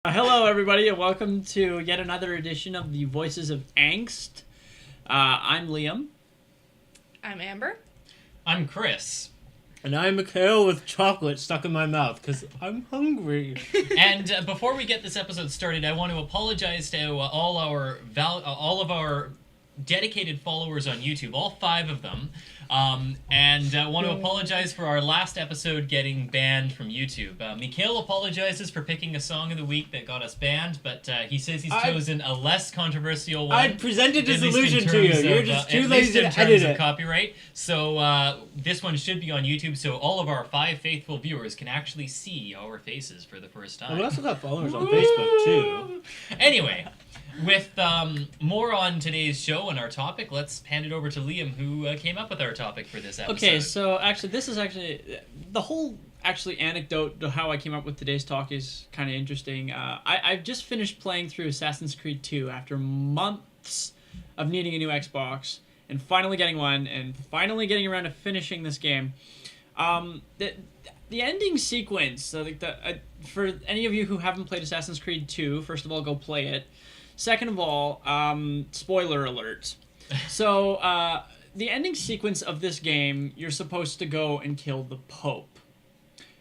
Hello, everybody, and welcome to yet another edition of the Voices of Angst. I'm Liam. I'm Amber. I'm Chris. And I'm Mikhail with chocolate stuck in my mouth because I'm hungry. And before we get this episode started, I want to apologize to all of our dedicated followers on YouTube, all 5 of them, and want to apologize for our last episode getting banned from YouTube. Mikhail apologizes for picking a song of the week that got us banned, but he says he's chosen a less controversial one. I presented a solution to you. You're just too lazy to edit it. Copyright. So this one should be on YouTube, so all of our 5 faithful viewers can actually see our faces for the first time. We also got followers on Facebook too. Anyway, with more on today's show and our topic, let's hand it over to Liam, who came up with our topic for this episode. Okay, so this is the whole anecdote to how I came up with today's talk is kind of interesting. I've just finished playing through Assassin's Creed 2 after months of needing a new Xbox and finally getting one and finally getting around to finishing this game. The ending sequence, so for any of you who haven't played Assassin's Creed 2, first of all, go play it. Second of all, spoiler alert. So, the ending sequence of this game, you're supposed to go and kill the Pope,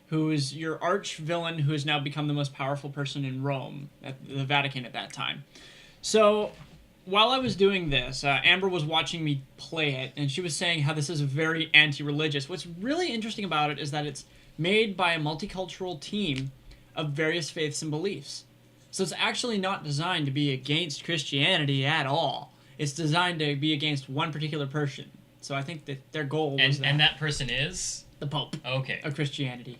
who is your arch villain who has now become the most powerful person in Rome, at the Vatican at that time. So, while I was doing this, Amber was watching me play it, and she was saying how this is very anti-religious. What's really interesting about it is that it's made by a multicultural team of various faiths and beliefs. So it's actually not designed to be against Christianity at all. It's designed to be against one particular person. So I think that their goal was and that person is the Pope okay of Christianity.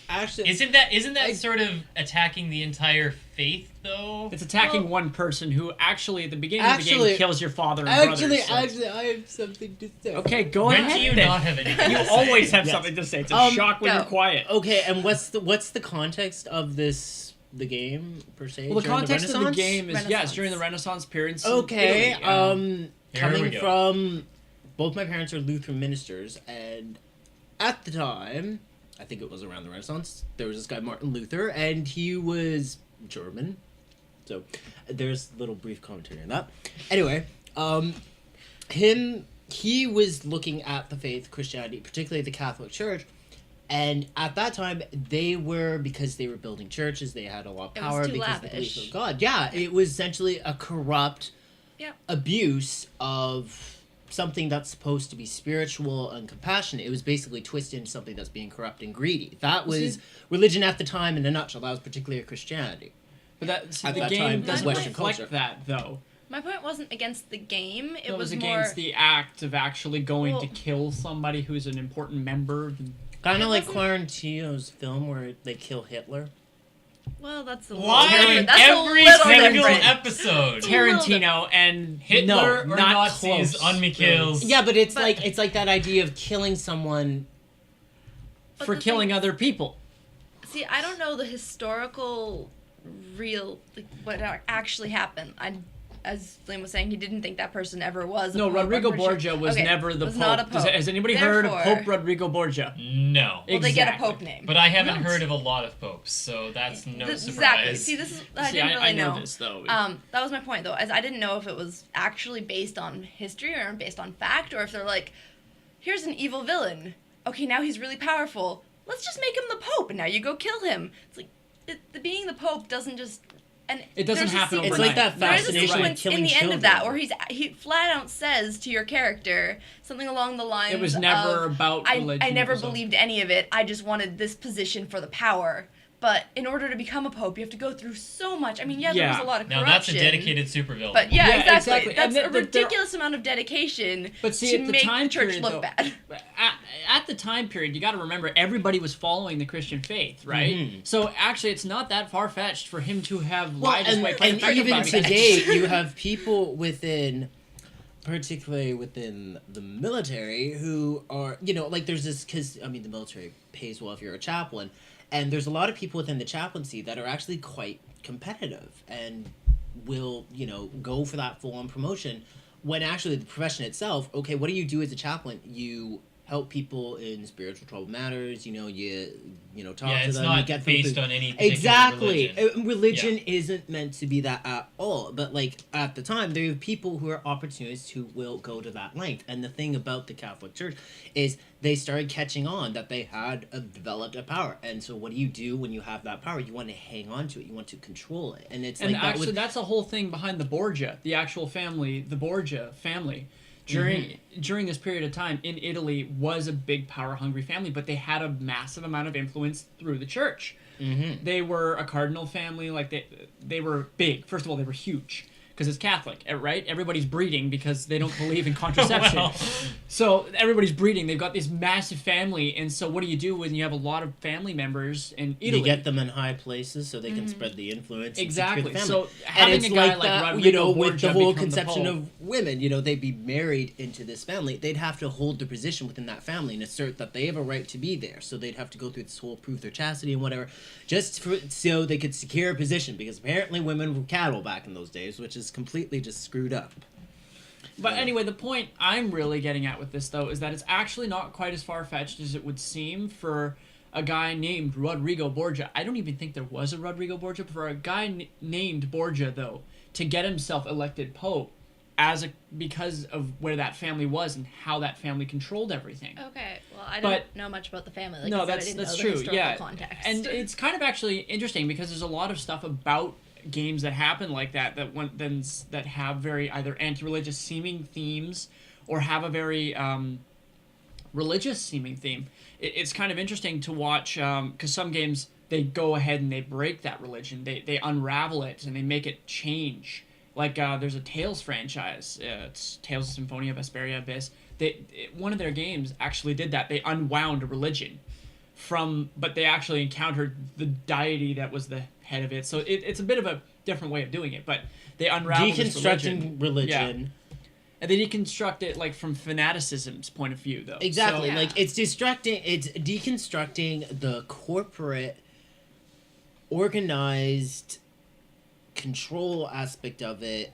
Actually, isn't that sort of attacking the entire faith though? It's attacking one person who actually at the beginning of the game kills your father and brothers. Actually, I have something to say. Okay, go When ahead. do you not have anything You to say? always have Yes. something to say. It's a shock when go. you're quiet. Okay, and what's the context of the game per se? Well, the during context of the Renaissance? game is Renaissance. during the Renaissance period. in Okay, Italy, Here we coming go. from both my parents are Lutheran ministers, and at the time, I think it was around the Renaissance, there was this guy Martin Luther, and he was German. So there's a little brief commentary on that. Anyway, he was looking at the faith, Christianity, particularly the Catholic Church, and at that time because they were building churches, they had a lot of It was power too because of the lavish. belief of God. Yeah, it was essentially a corrupt abuse of something that's supposed to be spiritual and compassionate. It was basically twisted into something that's being corrupt and greedy. That was religion at the time in a nutshell. That was particularly Christianity. But At the that game time, doesn't Western reflect culture. that, though. My point wasn't against the game. It It was was more against the act of actually going to Well- kill somebody who's an important member. Kind It of like wasn't- Quarantino's film where they kill Hitler. Well, that's a Why little different. That's every a little single different. episode? Tarantino and Hitler no, or not Nazis close, on Mikhail's. Yeah, but it's But- like that idea of killing someone. But for the killing thing- other people. See, I don't know the historical, real, what actually happened. As Liam was saying, he didn't think that person ever was. A No, pope, Rodrigo I'm pretty Borgia sure. was Okay, never the was Pope. not a pope. Has anybody heard of Therefore- Pope Rodrigo Borgia? No. Well, they get a Exactly. pope name. But I haven't No. heard of a lot of popes, so that's no surprise. Exactly. See, this is I See, didn't really I know know. this, though. That was my point, though, as I didn't know if it was actually based on history or based on fact, or if they're like, here's an evil villain. Okay, now he's really powerful. Let's just make him the Pope, and now you go kill him. It's like, being the Pope doesn't just... And It doesn't there's a happen sequence- It's like that There is a fascination Right. sequence with killing in the children. end of that where he flat out says to your character something along the lines It was never of, about religion. I never It was a- believed any of it. I just wanted this position for the power. But in order to become a pope, you have to go through so much. I mean, there Yeah. was a lot of Now corruption. that's a dedicated supervillain. But yeah, Yeah, exactly. exactly. That's And a ridiculous amount of dedication But see, to at the make time the church period, look though, bad. At the time period, you got to remember everybody was following the Christian faith, right? Mhm. So actually, it's not that far fetched for him to have Well, lied his way. and Think even about it. today, you have people particularly within the military, who are, like there's this, because, the military pays well if you're a chaplain, and there's a lot of people within the chaplaincy that are actually quite competitive and will, go for that full-on promotion, when actually the profession itself, okay, what do you do as a chaplain? You help people in spiritual trouble matters. You talk Yeah, to it's them. not you get them based through. on any particular Exactly. religion. Religion isn't meant to be that at all. But like at the time, there are people who are opportunists who will go to that length. And the thing about the Catholic Church is they started catching on that they had developed a power. And so what do you do when you have that power? You want to hang on to it. You want to control it. And it's like actually, that's the whole thing behind the Borgia, the actual family, the Borgia family. During this period of time in Italy was a big power-hungry family, but they had a massive amount of influence through the church. They were a cardinal family, like they were big. First of all, they were huge because it's Catholic, right? Everybody's breeding because they don't believe in contraception. Well. So everybody's breeding. They've got this massive family, and so what do you do when you have a lot of family members in Italy? You get them in high places so they can spread the influence. Exactly. And secure the family. So having a guy like that, Rodrigo with Borgia the whole become conception the Pope, of women, they'd be married into this family. They'd have to hold the position within that family and assert that they have a right to be there. So they'd have to go through this whole prove their chastity and whatever, so they could secure a position. Because apparently women were cattle back in those days, which is completely just screwed up. But anyway, the point I'm really getting at with this, though, is that it's actually not quite as far-fetched as it would seem for a guy named Rodrigo Borgia. I don't even think there was a Rodrigo Borgia, but for a guy named Borgia, though, to get himself elected pope because of where that family was and how that family controlled everything. Okay, well, I don't know much about the family. Like No, I said, I that's didn't know true. the historical Yeah, context. and it's kind of actually interesting because there's a lot of stuff about games that happen like that that have very either anti-religious seeming themes or have a very religious seeming theme. It's kind of interesting to watch because some games they go ahead and they break that religion, they unravel it and they make it change. Like there's a Tales franchise, it's Tales of Symphonia, Vesperia, Abyss. One of their games actually did that. They unwound a religion but they actually encountered the deity that was the head of it. So it's a bit of a different way of doing it, but they unravel deconstructing religion. Yeah. And they deconstruct it like from fanaticism's point of view, though. Exactly. So, Like it's deconstructing the corporate organized control aspect of it.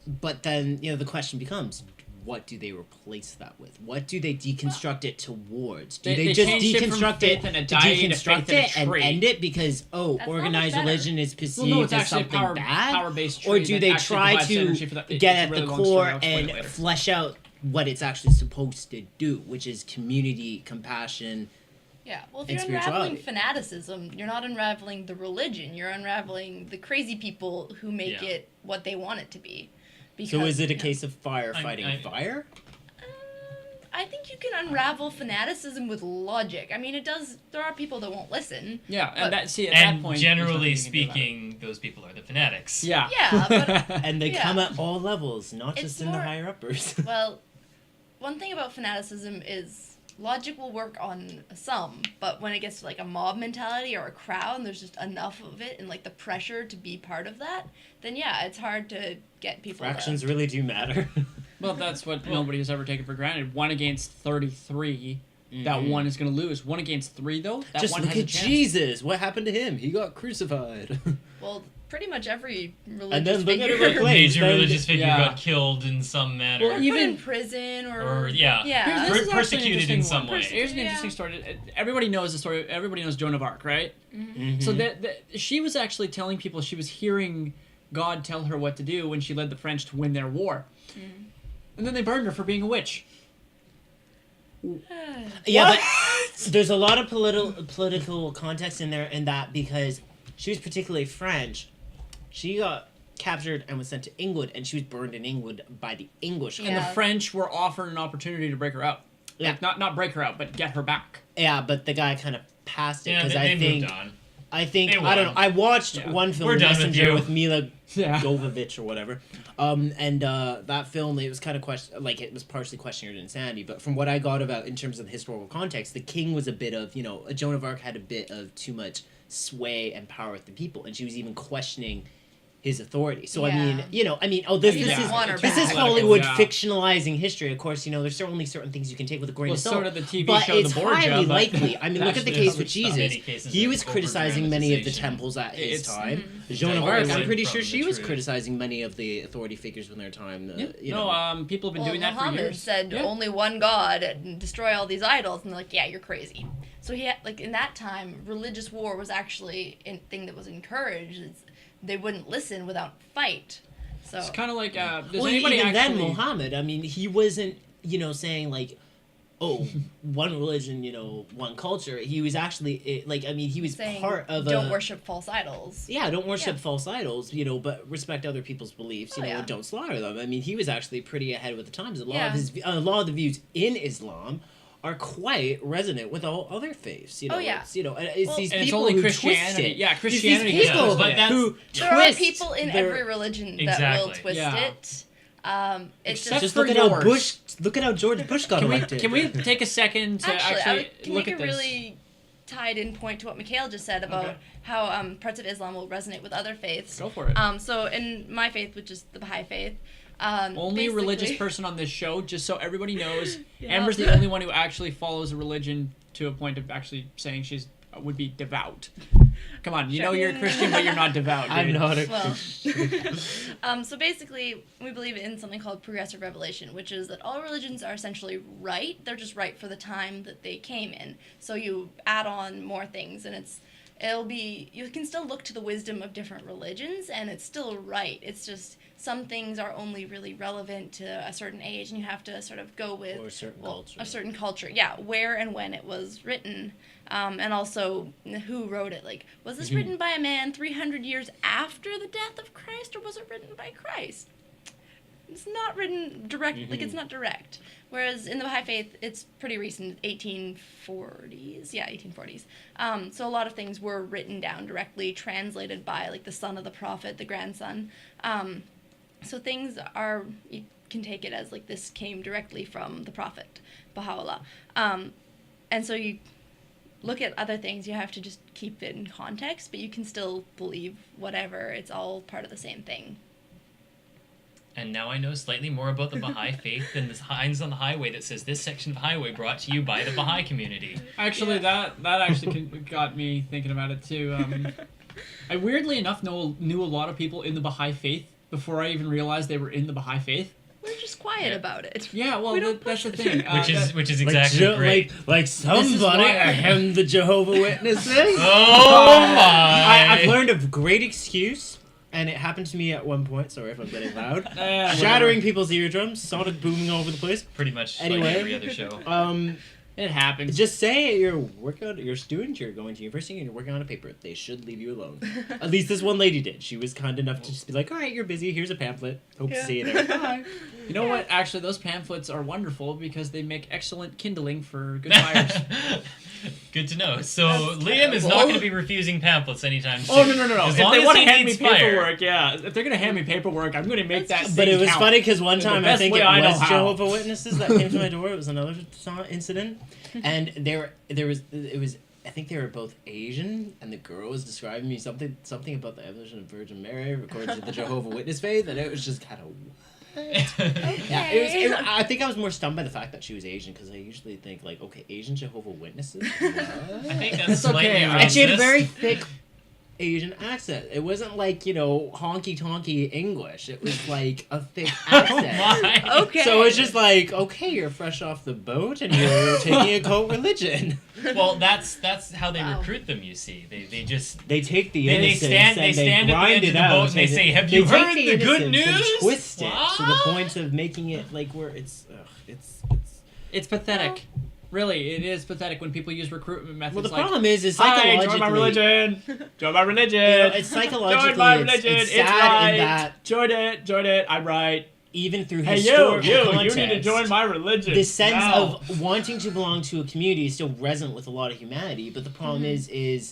But then, the question becomes, what do they replace that with? What do they deconstruct it towards? Do they just deconstruct it to deconstruct it and end it because organized religion is perceived as something bad? Power-based tree or do they that try actually to provides energy for that. get It's a at really the long story, core I'll explain and it later. flesh out what it's actually supposed to do, which is community, compassion? Yeah, well, if and you're unraveling spirituality. fanaticism, you're not unraveling the religion. You're unraveling the crazy people who make it what they want it to be. Because, So is it a case of fire fighting fire? I think you can unravel fanaticism with logic. I mean, there are people that won't listen. Yeah, but, at that point, generally speaking, those people are the fanatics. Yeah. Yeah, but And they come at all levels, not just in the higher uppers. well, one thing about fanaticism is logic will work on some, but when it gets to like a mob mentality or a crowd and there's just enough of it and like the pressure to be part of that, then yeah, it's hard to get people Fractions really do matter. Well, that's what nobody has ever taken for granted. 1 against 33, that one is going to lose. 1 against 3, though, that Just one look has a at chance. Jesus. What happened to him? He got crucified. Well, pretty much every religious And then look at figure it like Major Then- religious figure yeah. got killed in some manner. or even- put in prison or yeah. yeah. This is actually an persecuted in interesting some one. way. Here's an interesting story. Everybody knows the story. Everybody knows Joan of Arc, right? Mhm. So she was actually telling people she was hearing God tell her what to do when she led the French to win their war. And then they burned her for being a witch. Yeah, but there's a lot of political context in there in that because she was particularly French. She got captured and was sent to England, and she was burned in England by the English. And the French were offered an opportunity to break her out. Yeah. Like, not break her out, but get her back. Yeah, but the guy kind of passed it Yeah, because they I think moved on. I think They I don't know. won. I watched Yeah. one film, We're done with Messenger, you. with Mila Yeah. Jovovich or whatever, and that film it was kind of it was partially questioning her insanity, but from what I got about in terms of the historical context, the king was a bit of Joan of Arc had a bit of too much sway and power with the people, and she was even questioning his authority. So I Yeah. mean, this He is doesn't want her this is back. Hollywood Yeah. fictionalizing history. Of course, there's only certain things you can take with a grain Well, of salt. sort of the TV but show it's The Borgia, highly but likely. I mean, look at the actually case other with stuff. Jesus. Many cases He of was criticizing many of the over-dramatization. temples at his It's- time. Joan of Like, Arc, away I'm pretty from sure the she was truth. criticizing many of the authority figures when their time. People have been Well, doing that for Muhammad years. said Yeah. only one God and destroy all these idols, and they're like, yeah, you're crazy. So he had, in that time, religious war was actually a thing that was encouraged. They wouldn't listen without fight. So It's kind of like, does Well, anybody even actually... then, Muhammad, I mean, he wasn't, saying like, oh, one religion, one culture. He was actually, he was saying part of don't worship false idols. Yeah, don't worship Yeah. false idols, but respect other people's beliefs, yeah. and don't slaughter them. I mean, he was actually pretty ahead with the times. Yeah. A lot of the views in Islam are quite resonant with all other faiths. Oh, yeah. It's, Well, these and it's people only who Christianity. twist it. Yeah, It's Christianity These people does, but that's- who There are twist people in their- every religion that will Exactly. twist Yeah. it. It's Except just Just look for at how yours. George Bush got Can we, elected. can we take a second to actually, I can look make at a this? really tied-in point to what Mikhail just said about Okay. how parts of Islam will resonate with other faiths. Go for it. So in my faith, which is the Baha'i faith, Only religious basically- person on this show, just so everybody knows. Yeah. Amber's the only one who actually follows a religion to a point of actually saying she's would be devout. Come on, you know you're a Christian, but you're not devout. Dude. I'm not a Well, so basically, we believe in something called progressive revelation, which is that all religions are essentially right. They're just right for the time that they came in. So you add on more things, and you can still look to the wisdom of different religions, and it's still right. It's just some things are only really relevant to a certain age, and you have to sort of go with Or a certain culture. A certain culture, yeah, where and when it was written. And also, who wrote it? Was this written by a man 300 years after the death of Christ, or was it written by Christ? It's not written direct, it's not direct. Whereas in the Baha'i faith, it's pretty recent, 1840s. Yeah, 1840s. So a lot of things were written down directly, translated by, the son of the prophet, the grandson. So things are, you can take it as, this came directly from the prophet, Baha'u'llah. And so you look at other things, you have to just keep it in context, but you can still believe whatever. It's all part of the same thing. And now I know slightly more about the Baha'i faith than the signs on the highway that says this section of highway brought to you by the Baha'i community. Actually, that actually got me thinking about it too. I weirdly enough knew a lot of people in the Baha'i faith before I even realized they were in the Baha'i faith. We're just quiet Yeah. about it. Yeah, well, We don't that's the push thing. Which is exactly great. like somebody, why- ahem, the Jehovah Witnesses. Oh my! I've learned a great excuse, and it happened to me at one point. Sorry if I'm getting loud. Shattering people's eardrums, sonic booming all over the place. Pretty much Anyway. like every other show. It happens. Just say you're a student, you're going to university, and you're working on a paper. They should leave you alone. At least this one lady did. She was kind enough to just be like, all right, you're busy. Here's a pamphlet. Hope to see you there. Bye. You know what? Actually, those pamphlets are wonderful because they make excellent kindling for good fires. Good to know. So Liam is not going to be refusing pamphlets anytime soon. Oh, no. As If long they as want to he hand me needs fire. paperwork, if they're going to hand me paperwork, I'm going to make that But thing it was count. funny because one In the time I best think way it I know was how. Jehovah Witnesses that came to my door. It was another incident, and it was I think they were both Asian, and the girl was describing me something about the evolution of Virgin Mary according to the Jehovah Witness faith, and it was just kind of. Yeah, I think I was more stunned by the fact that she was Asian because I usually think okay, Asian Jehovah Witnesses. What? I think that's It's slightly okay. racist. And she had a very thick Asian accent. It wasn't like honky tonky English. It was like a thick accent. Oh my. Okay. So it's just okay, you're fresh off the boat and you're taking a cult religion. Well, that's how they Wow. recruit them. You see, they just They take the they innocence stand and they stand at the grind edge it of the out boat and they say, "Have you take heard the good innocence and news?" twist it to the What? point of making it where it's It's pathetic. Really, it is pathetic when people use recruitment methods well. The like, problem is "Hi, psychologically. join my religion. Join my religion. It's psychologically. Join my it's religion. sad right. in that Join it. I'm right. even through Hey, historical you context, need to join my religion. the sense now." of wanting to belong to a community is still resonant with a lot of humanity, but the problem is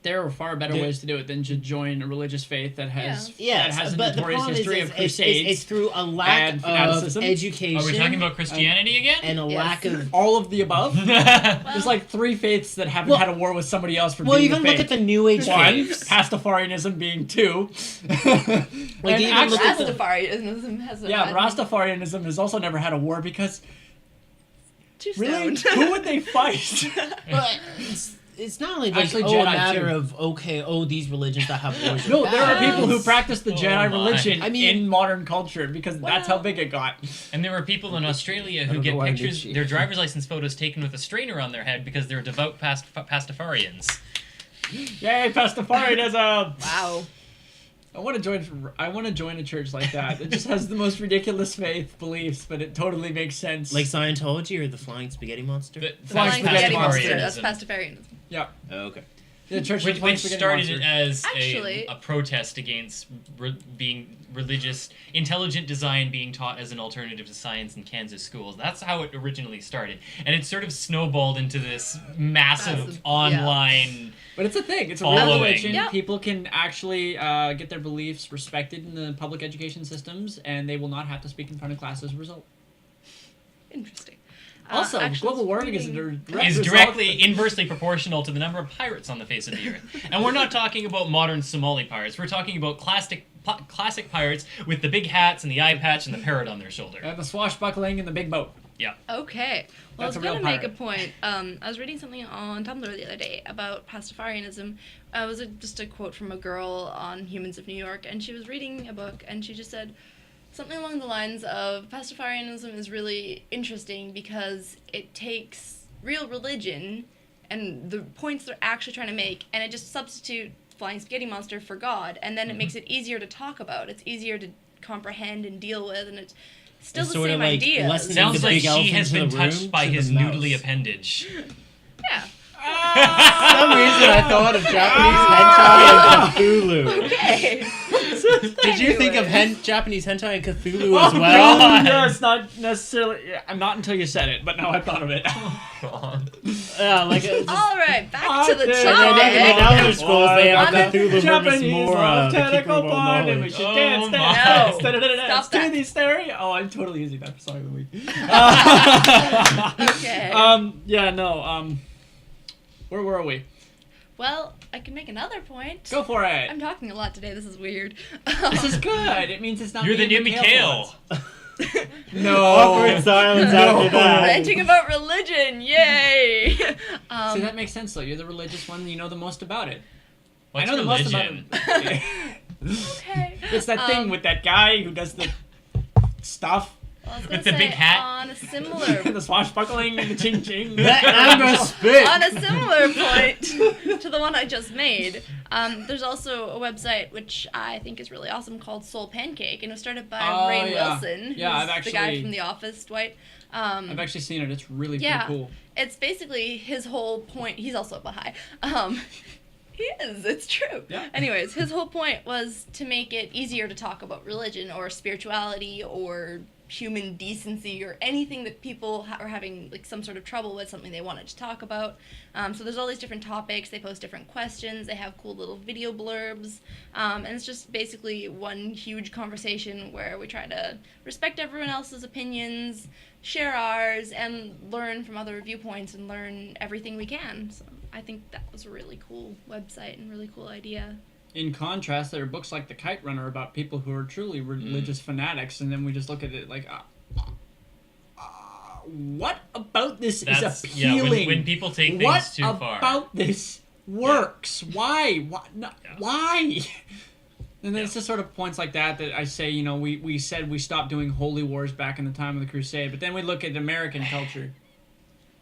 There are far better ways to do it than to join a religious faith that has Yes, that has a but the notorious problem history is of crusades. it's through a lack and of fanaticism. education. Are we talking about Christianity again? and a lack of... All of the above. There's like 3 faiths that haven't had a war with somebody else for being even the look faith. at the New Age One, faiths. Pastafarianism being 2. Like, And even actually, look at the... Rastafarianism has Rastafarianism has also never had a war because too really, stoned. who would they fight? But it's not only like, Actually, a Jedi matter too. of, these religions that have wars. No, there are bad. people who practice the Jedi my. religion I mean- in modern culture because that's how Well- big it got. And there were people in Australia I who don't get know why I'm pictures, itchy. their driver's license photos taken with a strainer on their head because they're devout Pastafarians. Yay, Pastafarianism! Wow. I want to join a church like that. It just has the most ridiculous faith beliefs, but it totally makes sense. Like Scientology or the Flying Spaghetti Monster? The Flying Flying spaghetti spaghetti monster. Pastafarianism. That's Pastafarianism. yeah, Oh, okay. the church of the Which Flying Spaghetti started Monster. it as Actually- a protest against being religious, intelligent design being taught as an alternative to science in Kansas schools. That's how it originally started. And it sort of snowballed into this massive online... But it's a thing. It's a real Following. religion. Yep. People can actually get their beliefs respected in the public education systems, and they will not have to speak in front of class as a result. Interesting. Also, actually, global warming is a reading- direct is result- directly inversely proportional to the number of pirates on the face of the earth. And we're not talking about modern Somali pirates. We're talking about classic pirates with the big hats and the eye patch and the parrot on their shoulder. and the swashbuckling in the big boat. Yeah. Okay. Well, That's I a was real going to make a pirate. point. I was reading something on Tumblr the other day about Pastafarianism. It was just a quote from a girl on Humans of New York, and she was reading a book, and she just said something along the lines of Pastafarianism is really interesting because it takes real religion and the points they're actually trying to make, and it just substitutes Flying Spaghetti Monster for God, and then it makes it easier to talk about. It's easier to comprehend and deal with, and it's still It's the sort of same like ideas. lessening Sounds the like big she elephant has to been the touched room by to his the mouse. noodly appendage. Yeah. For some reason, I thought of Japanese hentai and Cthulhu. Okay. Did you think of Anyway. Japanese hentai and Cthulhu Oh, as well? God, yes, not necessarily. Yeah, not until you said it, but now I thought of it. Yeah, like just, All right, back to the Okay. and then in topic. Elder Scrolls they have On Cthulhu versus Japanese more love the keeper tentacle of all pond, and we knowledge. should Oh dance, my. dance, No. dance, Stop that. to the stereo. Oh, I'm totally using that for Song of the Week. Okay. Yeah, no, where were we? Well, I can make another point. Go for it. I'm talking a lot today. This is weird. This is good. It means it's not You're the me new and Mikhail. Mikhail. No. Awkward silence after that. Ranting about religion. Yay. See, that makes sense though. You're the religious one. You know the most about it. What's I know religion? the most about it. Okay. It's that thing with that guy who does the stuff, Well, I was with gonna the big say, hat. On a similar the swashbuckling and the ching ching. That amber spit. on a similar point to the one I just made, there's also a website which I think is really awesome called Soul Pancake, and it was started by Oh, Rainn yeah. Wilson, Yeah, who's I've the guy actually- from The Office, Dwight. I've actually seen it. It's really Yeah. pretty cool. It's basically his whole point. He's also a Baha'i. He is. It's true. Yeah. Anyways, his whole point was to make it easier to talk about religion or spirituality or human decency or anything that people are having like some sort of trouble with, something they wanted to talk about. So there's all these different topics. They post different questions. They have cool little video blurbs. And it's just basically one huge conversation where we try to respect everyone else's opinions, share ours, and learn from other viewpoints and learn everything we can. So I think that was a really cool website and really cool idea. In contrast, there are books like The Kite Runner about people who are truly religious fanatics, and then we just look at it like, what about this is appealing? Yeah, when people take things what too far. about this works? Why? What? No, why? And then it's just sort of points like that that I say, you know, we said we stopped doing holy wars back in the time of the Crusade, but then we look at American culture.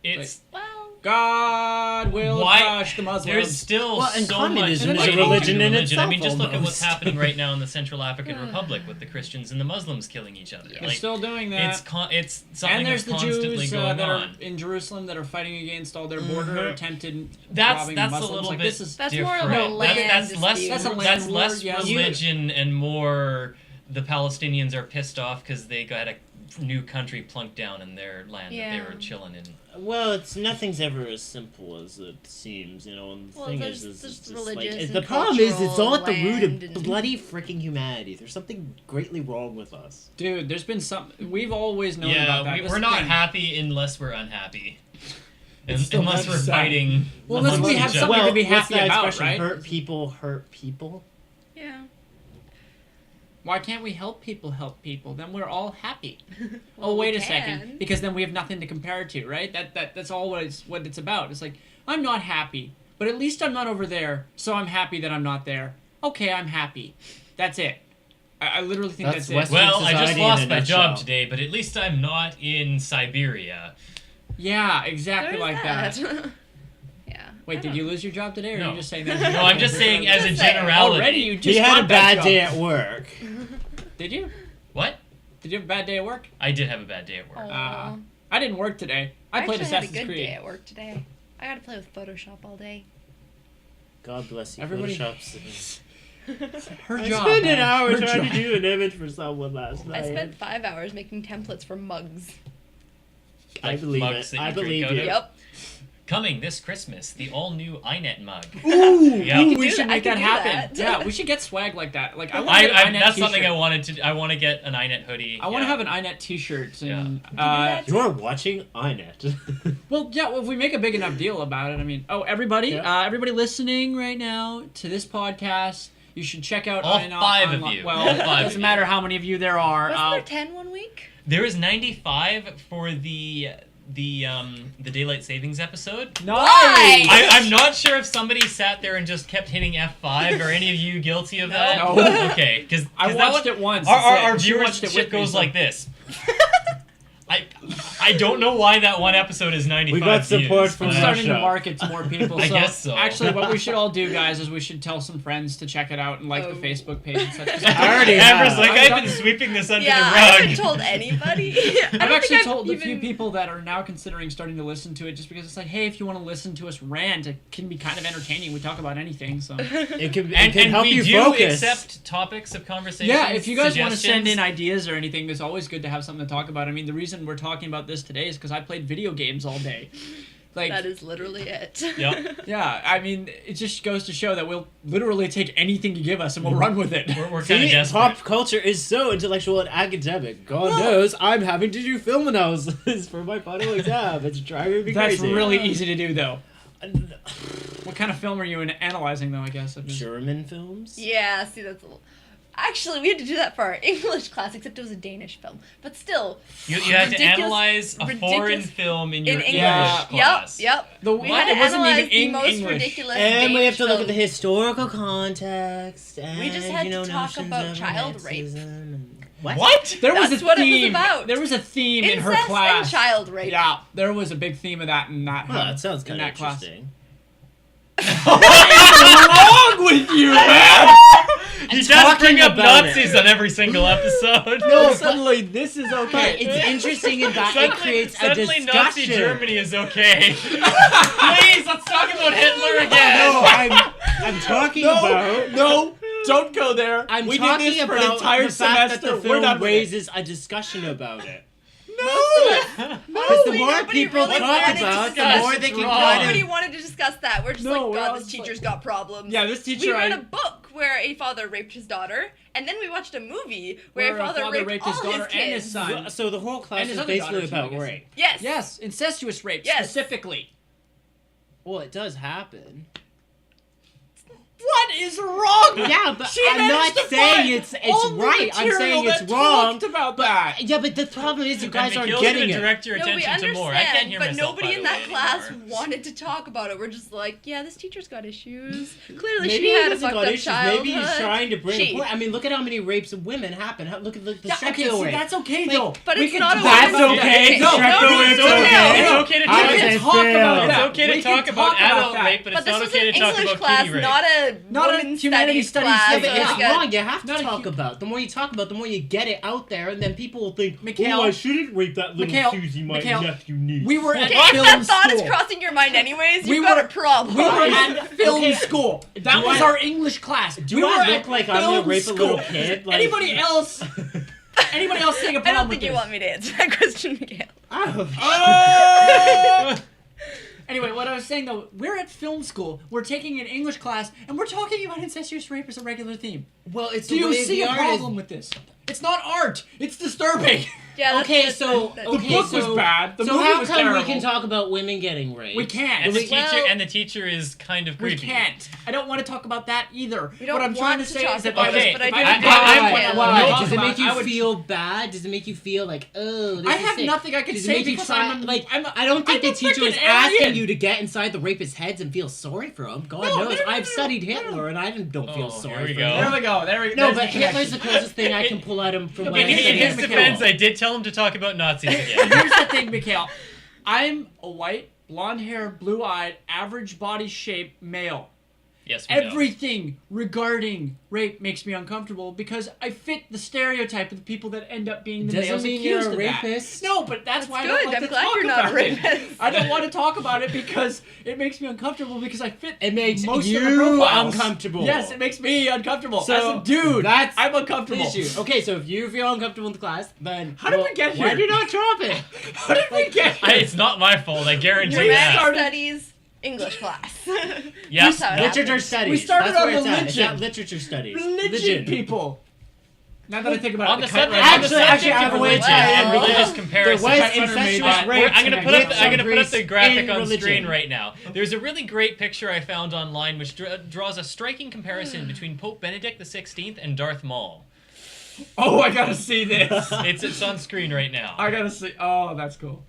It's Well, God will Why- crush the Muslims. there's still Well, and so much communism is a fighting religion to in I itself, mean, just look at almost. what's happening right now in the Central African Republic with the Christians and the Muslims killing each other. They're Like, still doing that. it's something And there's that's the constantly Jews going that on. are in Jerusalem that are fighting against all their border attempted That's robbing a Muslims. little like, bit this is That's more different. of a land that's less dispute. That's a land that's less war, yes. religion and more the Palestinians are pissed off because they got new country plunked down in their land that Yeah. they were chilling in. Well, nothing's ever as simple as it seems, you know. And the thing there's is just religious like and the problem is it's cultural all at the root land of and- bloody freaking humanity. There's something greatly wrong with us. Dude, there's been some. We've always known about that. That's we're the not thing. happy unless we're unhappy. still Unless we're sad. fighting. Well, unless we amongst have each something other. to be what's happy that about, expression? right? Hurt people. Yeah. Why can't we help people? Then we're all happy. Well, Oh, wait we a second. can. Because then we have nothing to compare it to, right? That's all what it's about. It's like, I'm not happy, but at least I'm not over there, so I'm happy that I'm not there. Okay, I'm happy. That's it. I literally think That's that's, it. Western Well, I just society in lost a my nutshell. job today, but at least I'm not in Siberia. Yeah, exactly There's like that. Yeah. Wait, did you lose your job today, or are No. you just saying that? No, I'm just saying as a Just saying. generality. Already, you just He had got a that bad job. day at work. Did you? What? Did you have a bad day at work? I did have a bad day at work. Aw. I didn't work today. I played actually had a Assassin's good Creed. day at work today. I got to play with Photoshop all day. God bless you. Everybody- Photoshop's. Her I job. spent an man. hour Her trying job. to do an image for someone last night. I spent 5 hours making templates for mugs. I Like believe mugs it. that I you drink believe out you. of? Yep. Coming this Christmas, the all-new iNet mug. Ooh, Yeah. ooh, We we do should that. I make can that do happen. that. Yeah, we should get swag like that. Like I want to get an iNet That's t-shirt. something I wanted to. I want to get an iNet hoodie. I want to have an iNet t-shirt. And, that. You're watching iNet. well, yeah, well, if we make a big enough deal about it, I mean, everybody, Yeah. everybody listening right now to this podcast, you should check out All iNet 5 of online. you. Well, All it 5 of doesn't you. matter how many of you there are. Wasn't there 10 one week? There is 95 for the daylight savings episode. Why? I'm not sure if somebody sat there and just kept hitting F5. Are any of you guilty of that? No. Okay, because I watched it once. Our that's it. She watched it viewership with me, goes so- like this. I don't know why that one episode is 95 We got support views, from I'm but- starting to Russia. market to more people. I so guess so. Actually, what we should all do, guys, is we should tell some friends to check it out and like the Facebook page and such. 'Cause I already Amber's have. like, I've I've been sweeping this under Yeah, the I rug. haven't told anybody. I've actually told a few people that are now considering starting to listen to it just because it's like, hey, if you want to listen to us rant, it can be kind of entertaining. We talk about anything, so. It can And help we you do focus. accept topics of conversation. Yeah, if you guys want to send in suggestions. ideas or anything, it's always good to have something to talk about. I mean, the reason we're talking about this today is because I played video games all day. Like, That is literally it. Yep. yeah, I mean, it just goes to show that we'll literally take anything you give us and we'll run with it. We're kind of See, desperate. pop culture is so intellectual and academic. God knows I'm having to do film analysis for my final exam. It's driving me That's crazy. really easy to do, though. What kind of film are you analyzing, though, I guess? German films? Yeah, see, that's a little... Actually, we had to do that for our English class, except it was a Danish film. But still, You had to ridiculous- analyze a foreign ridiculous- film in in your English. Yeah. class. Yep. The We what? had to It wasn't analyze even the in most English. ridiculous And we have to look Danish at the film. historical context. And, We just had you know, to talk notions about of child rape. Nazism and- What? There was That's a what it was theme. about. There was a theme in her Incest class. and child rape. Yeah, there was a big theme of that in that. Well, that sounds in kind of that class. interesting. What's wrong with you, man? He does talking bring up about Nazis on every single episode. No, suddenly this is But okay. it's interesting in that it creates a Suddenly Nazi discussion. Germany is okay. Please, let's talk about Hitler again. No, I'm talking about... no, don't go there. I'm we talking did this for an about entire the fact semester. that the We're film done with it. raises a discussion about it. No. Because the more nobody people really talk wanted to about, the discuss. more they It's can wrong. kind Nobody of... wanted to discuss that. We're just No, like, we're God, all this just teacher's like- got problems. Yeah, this teacher. We read a book where a father raped his daughter, and then we watched a movie where a father raped all his daughter his and kids. his son. So the whole class And his is other basically daughter, too, about I guess. rape. Yes. Yes, incestuous rape Yes. specifically. Well, it does happen. What is wrong? Yeah, but She I'm not managed to saying find it's all the right. I'm material saying that it's wrong. talked about that. Yeah, but the problem is you guys And aren't Mikhail's getting gonna it. direct your No, we attention understand, to more. I can't hear but myself, nobody by in the that way, class anymore. wanted to talk about it. We're just like, yeah, this teacher's got issues. Clearly, Maybe she he had a hasn't fucked got up issues. childhood. Maybe he's trying to bring a She. point. I mean, look at how many rapes of women happen. Look at the Yeah, okay, Strepsil see, rape. that's okay Like, though. But We it's can not a talk That's about okay. that. No, Strepsil no, rape's it's okay. okay. It's okay to We talk can about talk it. about It's that. okay to We talk can about talk adult that. rape, but But it's this not was okay an to talk English about class, kitty rape. not a Not a women's humanities studies. class. Yeah, Yeah, but or it's like a- wrong. You have to Not a talk hu- about. The more you talk about, the more you get it out there, and then people will think, Mikhail- "Oh, I shouldn't rape that little Mikhail- Susie, my Mikhail, nephew niece." We were at Okay, if film that thought is school. crossing your mind anyways, We you've got were- a problem. We were at film Okay. school. That Do was I- our English class. Do we I were look at like I'm gonna film rape a little school. kid? Like- Anybody else anybody else seeing a I problem don't with think you this? want me to answer that question, Mikhail. Oh! Anyway, what I was saying though, we're at film school. We're taking an English class, and we're talking about incestuous rape as a regular theme. Well, it's Do you see a problem with this? It's not art. It's disturbing. Yeah. That's, Okay, that's, so that's, The book was bad. The movie how was come terrible. we can talk about women getting raped? We can't. And the Well- teacher is kind of We creepy. can't. I don't want to talk about that either. We don't what I'm trying want to to say talk is that about this, but I do if agree I- with I- Mikhail. why? Does it make I you would- feel bad? Does it make you feel like, oh, this I is have sick? nothing I can Does it say make you because try, I'm like, I'm I don't think I'm the a teacher is freaking asking alien. you to get inside the rapists' heads and feel sorry for them. God No, knows, no, no, I've no, studied no. Hitler and I don't feel Oh, sorry here we for go. There him. we go. There we go. No, There's but the Hitler's the connection. closest thing I can pull at him from when In I studied his Mikhail. defense, I did tell him to talk about Nazis again. Here's the thing, Mikhail. I'm a white, blonde-haired, blue-eyed, average body shape male. Yes, we know. Everything regarding rape makes me uncomfortable because I fit the stereotype of the people that end up being the Doesn't males mean you're accused a of that. rapist. No, but that's why I good. don't like I'm to glad talk you're not a about it. rapist. I don't want to talk about it because it makes me uncomfortable because I fit It makes most you of the profiles. uncomfortable. Yes, it makes me uncomfortable. So, as a dude, that's I'm uncomfortable. The issue. Okay, so if you feel uncomfortable in the class, then How did we get Why here? did you not drop it? How did we get here? It's not my fault, I guarantee Your that. math studies English class. Yes. That's how it Literature happens. studies. We started That's on where it's at. It's religion. at literature studies. Religion people. Now that I think about On it, the kite subject, runner- on the Actually, subject I of have a way religion to- and Well, religious There comparisons, was Kite runner made incestuous that. rape. I'm gonna put up the in graphic on religion. screen right now. There's a really great picture I found online which draws a striking comparison between Pope Benedict XVI and Darth Maul. Oh, I gotta see this. It's on screen right now. I gotta see. Oh, that's cool.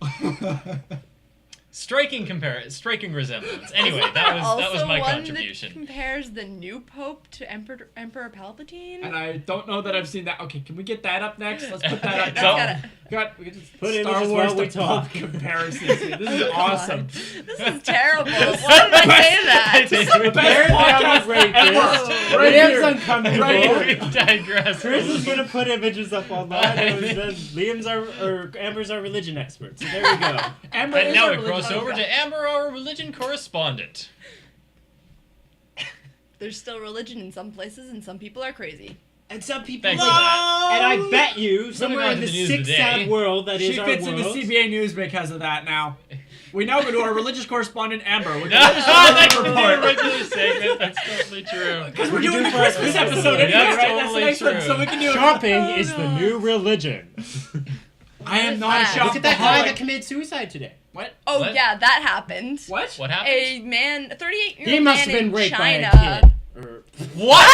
Striking resemblance. Anyway, Isn't that there was also my one contribution. that compares the new pope to Emperor Palpatine? And I don't know that I've seen that. Okay, can we get that up next? Let's put that up Okay, now. that's God, we can just Put Star images Wars while we to talk. Pope comparisons. Here. This is awesome. This is terrible. Why did I say that? This is the best podcast ever. Right Liam's here. uncomfortable. Right here. We digress. Chris is gonna put images up online. And then Liam's or Amber's our religion expert. So there we go. Amber And is now our we religion- cross over to Amber, our religion correspondent. There's still religion in some places, and some people are crazy. And some people Thanks love. for that. And I bet you, somewhere on in to the the news sick, today. sad world that is She our fits into world. CBA News because of that now. We now go to our religious correspondent, Amber, with the That's religious the report. regular segment. That's totally true. Because we're We can doing do the for our Christmas Christmas episode episode. anyway, That's right? That's the totally next one, true. so we can do it. Shopping is the new religion. I am What not a is that? shopaholic. Look at that guy that committed suicide today. What? Oh What? yeah, that happened. What? What happened? A man, a 38-year-old He must man have been in raped China. by a kid. Or What?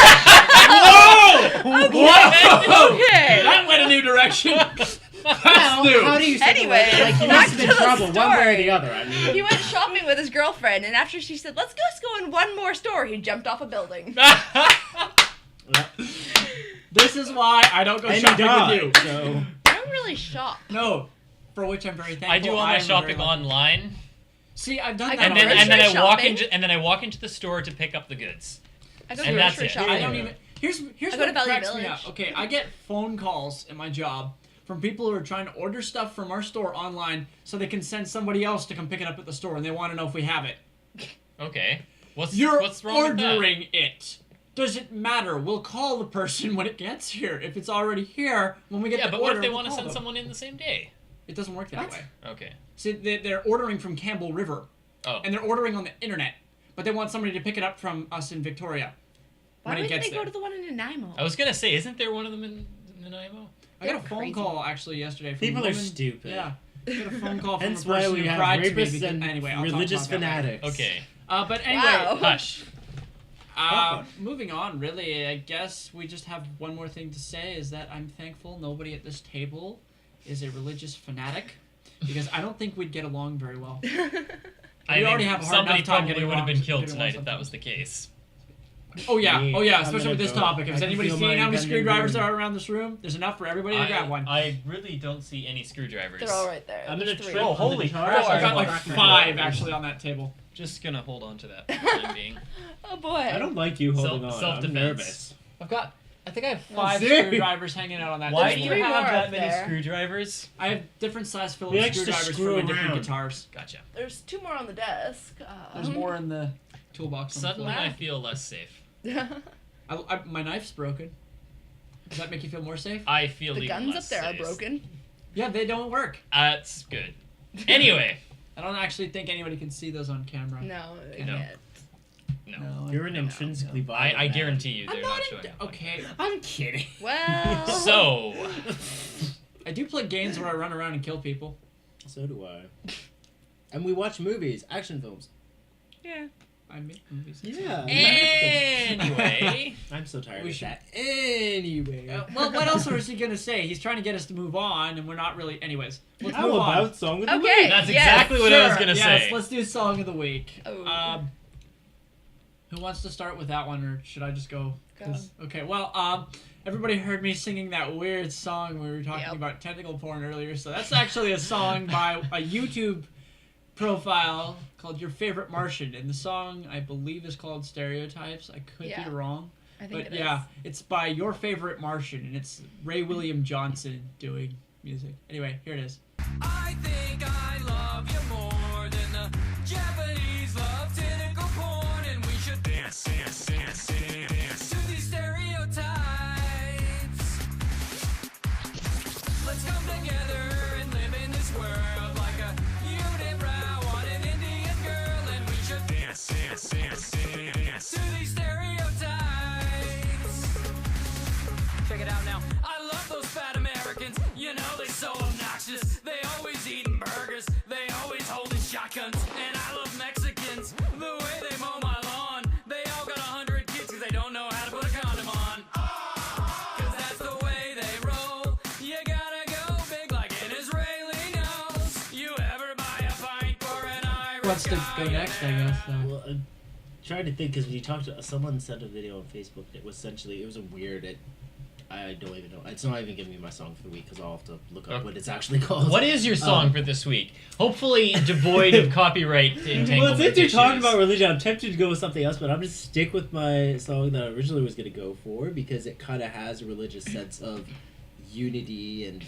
Whoa! Whoa! Okay. That went a new direction. well, new. how do you say Anyway, like he back must have been to in the trouble one way or story. the other. I mean, He went shopping with his girlfriend, and after she said, "Let's just go in one more store," he jumped off a building. This is why I don't go and he shopping died. with you. So I don't really shop. No, for which I'm very thankful. I do all my am shopping very lucky. online, See, I've done I that. go and then grocery I walk shopping. into I walk into the store to pick up the goods. I go And that's grocery it. shopping. I don't even. Here's I go what to Value cracks me Village. up. Okay, I get phone calls in my job from people who are trying to order stuff from our store online so they can send somebody else to come pick it up at the store, and they want to know if we have it. Okay. What's You're what's wrong with that? ordering it. Does it matter? We'll call the person when it gets here. If it's already here, when we get Yeah, the but order, what if they we'll want to call send them. someone in the same day? It doesn't work that What? way. Okay. See, they're ordering from Campbell River, Oh. and they're ordering on the internet, but they want somebody to pick it up from us in Victoria. Why when it wouldn't gets they there. go to the one in Nanaimo? I was gonna say, isn't there one of them in Nanaimo? I got They're a phone crazy. call actually yesterday from people a are woman. stupid. Yeah. I got a phone call from Hence a why person we who have cried to me rapists because, and anyway, I'll talk religious about that later. fanatics. Okay. But anyway, Wow. Hush. moving on, really, I guess we just have one more thing to say is that I'm thankful nobody at this table is a religious fanatic because I don't think we'd get along very well. I already mean, have a hard somebody enough time probably getting would have been along- killed getting tonight along if that was the case. Oh yeah, I'm especially with this gonna go. topic. I Has can anybody feel seen my how many impending screwdrivers doom. there are around this room? There's enough for everybody to grab one. I really don't see any screwdrivers. They're all right there. I'm gonna There's three. trip Oh, on the holy guitar. crap. Oh, I've got like Crack my 5 head. actually on that table. Just gonna hold on to that for the time being. Oh boy. I don't like you holding on. I'm Self-defense. nervous. I think I have 5 serious? screwdrivers hanging out on that Why There's do you table. three more have that up many there. screwdrivers? I have different size We Phillips like to screwdrivers for screw my different around. guitars. Gotcha. There's 2 more on the desk. There's more in the toolbox. on the Suddenly floor. I feel less safe. My knife's broken. Does that make you feel more safe? I feel The even guns less up there safe. are broken. Yeah, they don't work. That's good. Anyway. I don't actually think anybody can see those on camera. No. No. Yeah. No. You're an intrinsically violent I man. guarantee you they're I'm not not showing up. okay. I'm kidding. Well. So, I do play games where I run around and kill people. So do I. And we watch movies, action films. Yeah. I make movies. Yeah. anyway. I'm so tired We of should- that. Anyway. Well, what else was he gonna say? He's trying to get us to move on, and we're not really. Anyways, let's How move on. about Song of the Okay. Week? That's Yes, exactly what I was Sure, going to yes, say. let's do song of the week. Oh. Who wants to start with that one, or should I just go? Go. 'Cause- Okay. Well, everybody heard me singing that weird song when we were talking Yep. about tentacle porn earlier. So that's actually a song by a YouTube profile called Your Favorite Martian, and the song I believe is called Stereotypes. I could Yeah. be wrong. I think But it yeah, is. it's by Your Favorite Martian, and it's Ray William Johnson doing music. Anyway, here it is. I think I love you more than the Japanese love tentacle porn, and we should dance to these stereotypes. Let's come together and live in this world like a unibrow on an Indian girl, and we should dance to these stereotypes. Check it out now. I love those fat Americans. You know they so obnoxious. They always eating burgers. They always holding shotguns. And I love Mexicans. The way they mow my lawn. They all got 100 kids because they don't know how to put a condom on. Cause that's the way they roll. You gotta go big like an Israeli nose. You ever buy a pint for an Irish Wants to guy? go next, I guess. Well, I'm trying to think because when you talked to someone sent a video on Facebook that was essentially it was a weird. I don't even know. It's not even giving me my song for the week because I'll have to look up what it's actually called. What is your song for this week? Hopefully devoid of copyright entanglement Well, since you're talking issues. about religion, I'm tempted to go with something else, but I'm just stick with my song that I originally was going to go for because it kind of has a religious sense of unity and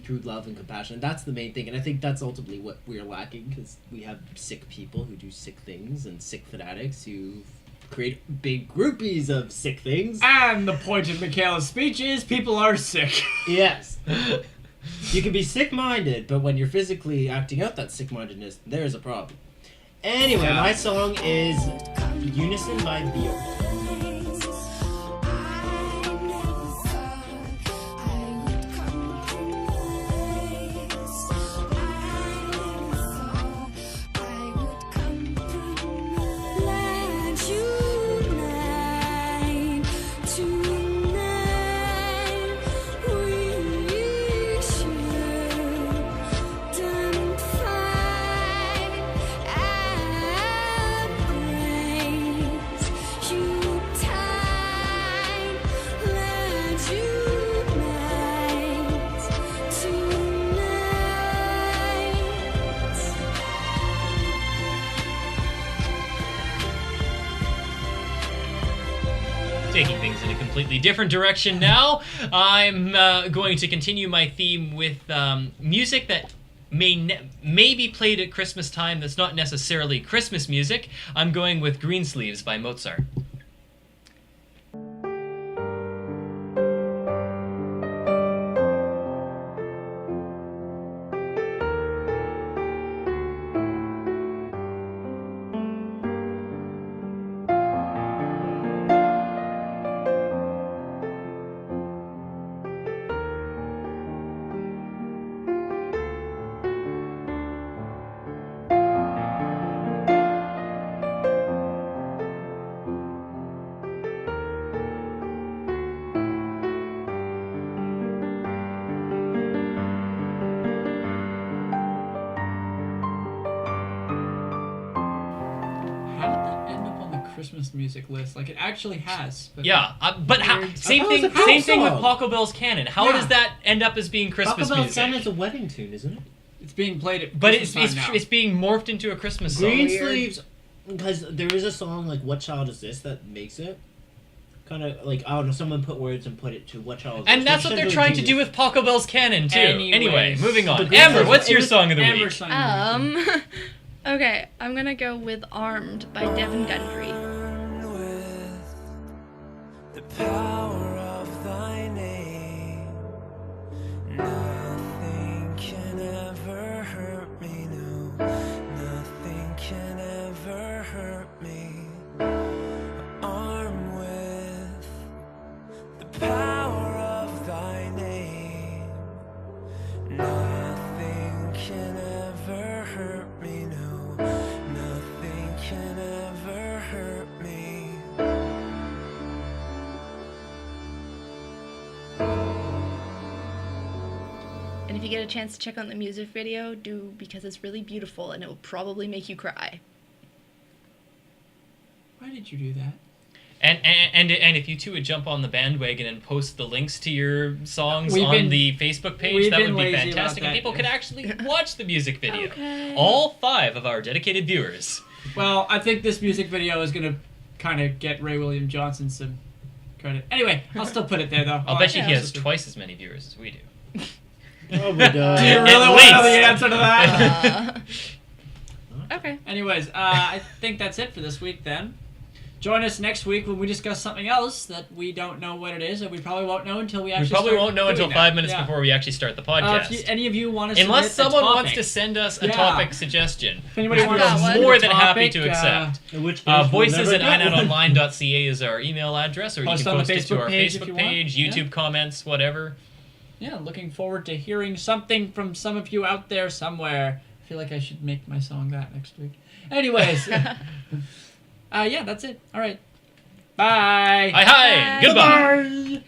true love and compassion. And that's the main thing, and I think that's ultimately what we're lacking because we have sick people who do sick things and sick fanatics who create big groupies of sick things. And the point of Mikhail's speech is people are sick. Yes. You can be sick-minded, but when you're physically acting out that sick-mindedness, there's a problem. Anyway, my song is Unison by Bjork. Taking things in a completely different direction now, I'm going to continue my theme with music that may be played at Christmas time that's not necessarily Christmas music. I'm going with Greensleeves by Mozart. How did that end up on the Christmas music list? Like, it actually has. But Yeah, but same thought it was thing. a pop Same thing with song. Paco Bell's Canon. How Yeah. does that end up as being Christmas Taco Bell music? Santa is a wedding tune, isn't it? it's being played at But Christmas time now. it's being morphed into a Christmas song. Greensleeves, because there is a song like "What Child Is This" that makes it kind of like I don't know. Someone put words and put it to "What Child Is This," And that's what they're trying to do with Paco Bell's Canon too. Anyways. Anyway, moving on. But Amber, Greensleeves- what's it your was song of the Amber week? sang the Okay, I'm gonna go with Armed by Devin Gundry. With the power of thy name. power of thy name. Nothing can ever hurt me, no. Nothing can ever hurt me. And if you get a chance to check out the music video, do, because it's really beautiful and it will probably make you cry. Why did you do that? And if you two would jump on the bandwagon and post the links to your songs We've on been- the Facebook page, we've that been would be lazy about fantastic. And that, people yeah. could actually watch the music video. Okay. All 5 of our dedicated viewers. Well, I think this music video is going to kind of get Ray William Johnson some credit. Anyway, I'll still put it there, though. I'll bet you yeah, he I'll has just- twice as many viewers as we do. Probably does. Do you At really want to know the least. answer to that? Okay. Anyways, I think that's it for this week then. Join us next week when we discuss something else that we don't know what it is, and we probably won't know until we actually We probably start won't know doing until that. 5 minutes Yeah. before we actually start the podcast. If any of you want to Unless submit someone a wants topic, to send us a Yeah. topic suggestion. if anybody We've wants got to one. submit More a than happy topic, to accept. In which case, we'll Voices never at get one. inetonline.ca is our email address, or you Post can on the post it to Facebook our page if Facebook you want. page, Yeah. YouTube comments, whatever. Yeah, looking forward to hearing something from some of you out there somewhere. I feel like I should make my song that next week. Anyways, yeah, that's it. All right. Bye. Hi, Bye. goodbye. Bye.